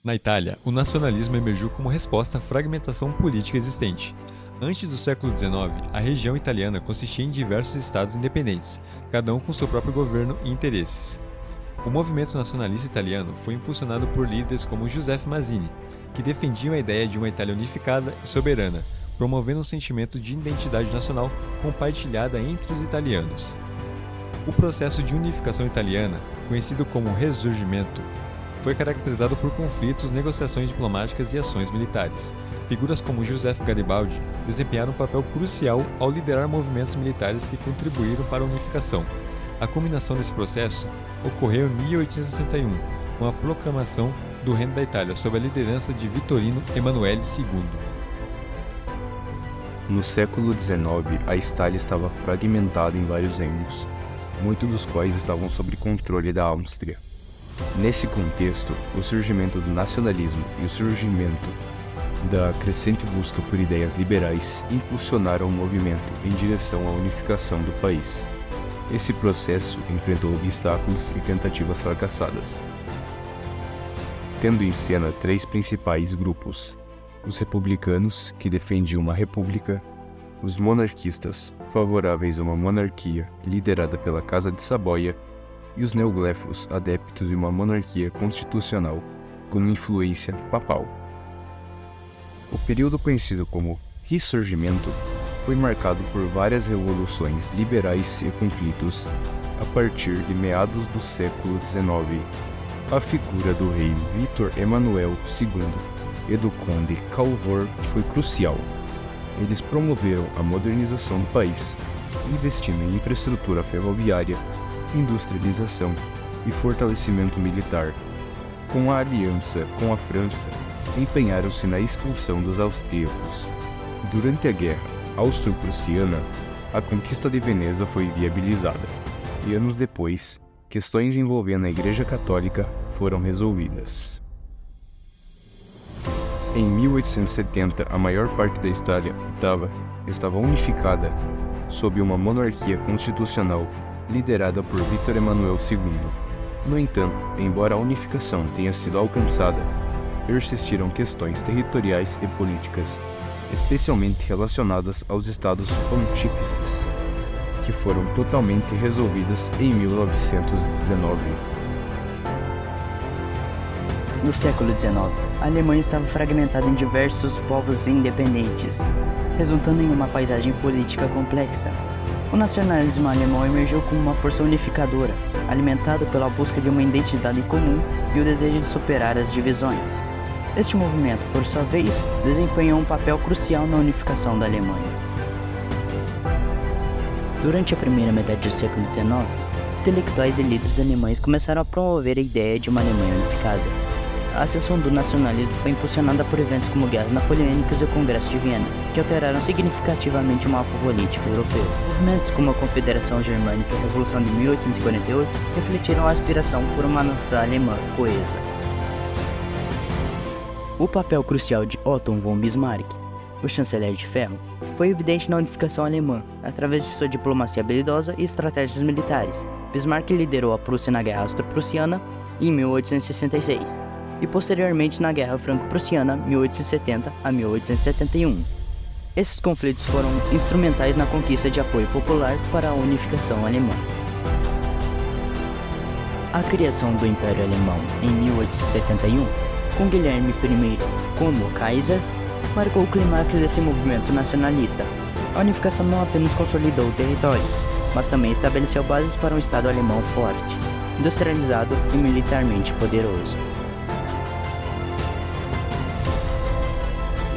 Na Itália, o nacionalismo emergiu como resposta à fragmentação política existente. Antes do século XIX, a região italiana consistia em diversos estados independentes, cada um com seu próprio governo e interesses. O movimento nacionalista italiano foi impulsionado por líderes como Giuseppe Mazzini, que defendiam a ideia de uma Itália unificada e soberana, promovendo um sentimento de identidade nacional compartilhada entre os italianos. O processo de unificação italiana, conhecido como Risorgimento, foi caracterizado por conflitos, negociações diplomáticas e ações militares. Figuras como Giuseppe Garibaldi desempenharam um papel crucial ao liderar movimentos militares que contribuíram para a unificação. A culminação desse processo ocorreu em 1861, com a proclamação do Reino da Itália sob a liderança de Vittorino Emanuele II. No século XIX, a Itália estava fragmentada em vários reinos, muitos dos quais estavam sob controle da Áustria. Nesse contexto, o surgimento do nacionalismo e o surgimento da crescente busca por ideias liberais impulsionaram o movimento em direção à unificação do país. Esse processo enfrentou obstáculos e tentativas fracassadas, tendo em cena três principais grupos: os republicanos, que defendiam uma república, os monarquistas, favoráveis a uma monarquia liderada pela Casa de Saboia, e os neoglefos, adeptos de uma monarquia constitucional com influência papal. O período conhecido como Risorgimento foi marcado por várias revoluções liberais e conflitos. A partir de meados do século XIX, a figura do rei Vítor Emanuel II e do conde Cavour foi crucial. Eles promoveram a modernização do país, investindo em infraestrutura ferroviária, industrialização e fortalecimento militar. Com a aliança com a França, empenharam-se na expulsão dos austríacos. Durante a Guerra Austro-Prussiana, a conquista de Veneza foi viabilizada, e anos depois, questões envolvendo a Igreja Católica foram resolvidas. Em 1870, a maior parte da Itália estava unificada sob uma monarquia constitucional liderada por Vítor Emanuel II. No entanto, embora a unificação tenha sido alcançada, persistiram questões territoriais e políticas, especialmente relacionadas aos estados pontífices, que foram totalmente resolvidas em 1919. No século XIX, a Alemanha estava fragmentada em diversos povos independentes, resultando em uma paisagem política complexa. O nacionalismo alemão emergiu como uma força unificadora, alimentado pela busca de uma identidade comum e o desejo de superar as divisões. Este movimento, por sua vez, desempenhou um papel crucial na unificação da Alemanha. Durante a primeira metade do século XIX, intelectuais e líderes alemães começaram a promover a ideia de uma Alemanha unificada. A ascensão do nacionalismo foi impulsionada por eventos como guerras napoleônicas e o Congresso de Viena, que alteraram significativamente o mapa político europeu. Movimentos como a Confederação Germânica e a Revolução de 1848 refletiram a aspiração por uma nação alemã coesa. O papel crucial de Otto von Bismarck, o chanceler de ferro, foi evidente na unificação alemã, através de sua diplomacia habilidosa e estratégias militares. Bismarck liderou a Prússia na Guerra Austro-Prussiana em 1866 e posteriormente na Guerra Franco-Prussiana 1870 a 1871. Esses conflitos foram instrumentais na conquista de apoio popular para a unificação alemã. A criação do Império Alemão em 1871, com Guilherme I como Kaiser, marcou o clímax desse movimento nacionalista. A unificação não apenas consolidou territórios, mas também estabeleceu bases para um Estado alemão forte, industrializado e militarmente poderoso.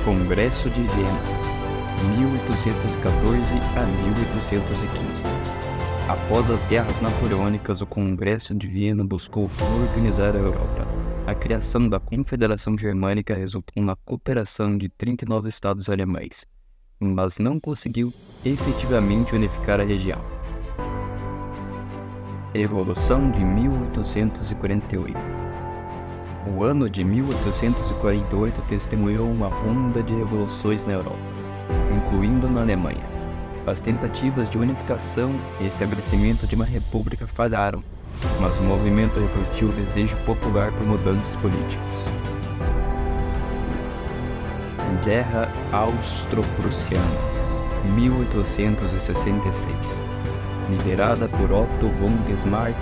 Congresso de Viena, 1814 a 1815. Após as guerras napoleônicas, o Congresso de Viena buscou organizar a Europa. A criação da Confederação Germânica resultou na cooperação de 39 estados alemães, mas não conseguiu efetivamente unificar a região. Revolução de 1848. O ano de 1848 testemunhou uma onda de revoluções na Europa, incluindo na Alemanha. As tentativas de unificação e estabelecimento de uma república falharam, mas o movimento refletiu o desejo popular por mudanças políticas. Guerra Austro-Prussiana, 1866. Liderada por Otto von Bismarck,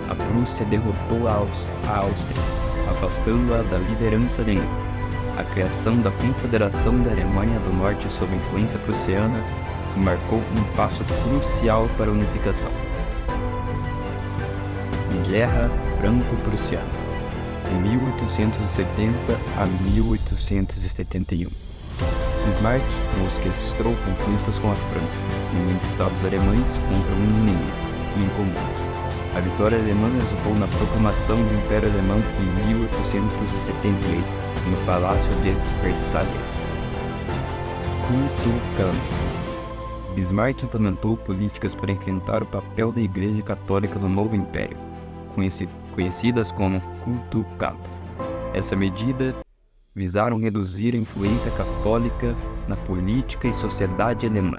a Prússia derrotou a Áustria, afastando-a da liderança alemã. A criação da Confederação da Alemanha do Norte sob influência prussiana marcou um passo crucial para a unificação. Guerra Franco-Prussiana, de 1870 a 1871. Bismarck orquestrou conflitos com a França, unindo estados alemães contra um inimigo em comum. A vitória alemã resultou na proclamação do Império Alemão em 1878, no Palácio de Versalhes. Kulturkampf. Bismarck implementou políticas para enfrentar o papel da Igreja Católica no novo Império, conhecidas como Kulturkampf. Essa medida visaram reduzir a influência católica na política e sociedade alemã.